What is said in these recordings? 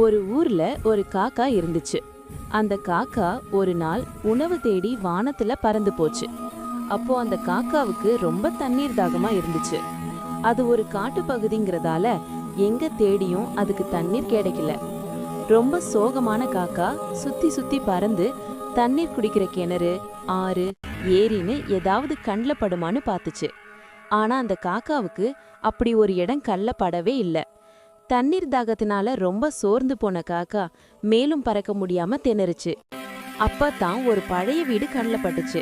ஒரு ஊர்ல ஒரு காக்கா இருந்துச்சு. அந்த காக்கா ஒரு நாள் உணவு தேடி வானத்துல பறந்து போச்சு. அப்போ அந்த காக்காவுக்கு ரொம்ப தண்ணீர் தாகமா இருந்துச்சு. அது ஒரு காட்டு பகுதிங்கிறதால எங்க தேடியும் அதுக்கு தண்ணீர் கிடைக்கல. ரொம்ப சோகமான காக்கா சுத்தி சுத்தி பறந்து தண்ணீர் குடிக்கிற கிணறு, ஆறு, ஏரின்னு ஏதாவது கண்ல படுமான்னு பார்த்துச்சு. ஆனா அந்த காக்காவுக்கு அப்படி ஒரு இடம் கண்ல படவே இல்லை. தண்ணீர் தாகத்தினால ரொம்ப சோர்ந்து போன காக்கா மேலும் பறக்க முடியாம திணறுச்சு. அப்பதான் ஒரு பழைய வீடு கண்ல பட்டுச்சு.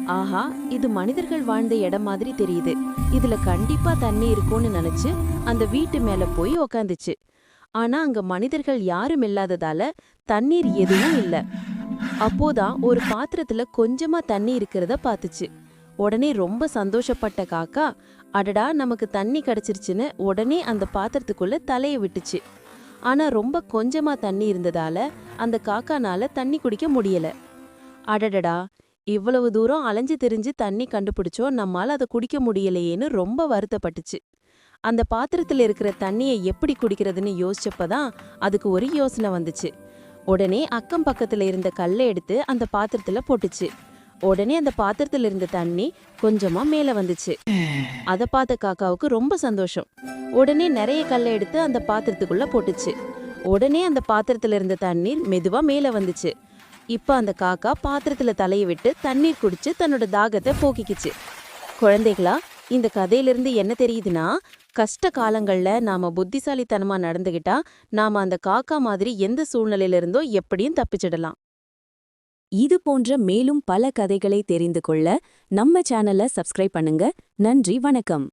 ஆஹா, இது மனிதர்கள் வாழ்ந்த இடம் மாதிரி தெரியுது. இதுல கண்டிப்பா தண்ணி இருக்கும்னு நினைச்சு அந்த வீட்டு மேல போய் உக்காந்துச்சு. ஆனா அங்க மனிதர்கள் யாரும் இல்லாததால தண்ணீர் எதுவும் இல்ல. அப்போதான் ஒரு பாத்திரத்துல கொஞ்சமா தண்ணி இருக்கிறத பாத்துச்சு. உடனே ரொம்ப சந்தோஷப்பட்ட காக்கா, அடடா நமக்கு தண்ணி கிடைச்சிருச்சுன்னு உடனே அந்த பாத்திரத்துக்குள்ள தலைய விட்டுச்சு. ஆனா ரொம்ப கொஞ்சமா தண்ணி இருந்ததால அந்த காக்கானால தண்ணி குடிக்க முடியல. அடடடா, இவ்வளவு தூரம் அலைஞ்சு திரிஞ்சு தண்ணி கண்டுபிடிச்சோம், நம்மால அதை குடிக்க முடியலையேன்னு ரொம்ப வருத்தப்பட்டுச்சு. அந்த பாத்திரத்துல இருக்கிற தண்ணியை எப்படி குடிக்கிறதுன்னு யோசிச்சப்பதான் அதுக்கு ஒரு யோசனை வந்துச்சு. உடனே அக்கம் பக்கத்துல இருந்த கல்லை எடுத்து அந்த பாத்திரத்துல போட்டுச்சு. உடனே அந்த பாத்திரத்துல இருந்த தண்ணி கொஞ்சமா மேல வந்துச்சு. அத பார்த்த காக்காவுக்கு ரொம்ப சந்தோஷம். உடனே நிறைய கல்லை எடுத்து அந்த பாத்திரத்துக்குள்ள போட்டுச்சு. உடனே அந்த பாத்திரத்துல இருந்த தண்ணீர் மெதுவா மேல வந்துச்சு. இப்ப அந்த காக்கா பாத்திரத்துல தலையை விட்டு தண்ணீர் குடிச்சு தன்னோட தாகத்தை போக்கிக்குச்சு. குழந்தைகளா, இந்த கதையிலிருந்து என்ன தெரியுதுன்னா, கஷ்ட காலங்கள்ல நாம புத்திசாலித்தனமா நடந்துகிட்டா நாம அந்த காக்கா மாதிரி எந்த சூழ்நிலையில இருந்தோ எப்படியும் தப்பிச்சிடலாம். இது போன்ற மேலும் பல கதைகளை தெரிந்து கொள்ள நம்ம சேனலை சப்ஸ்கிரைப் பண்ணுங்க. நன்றி, வணக்கம்.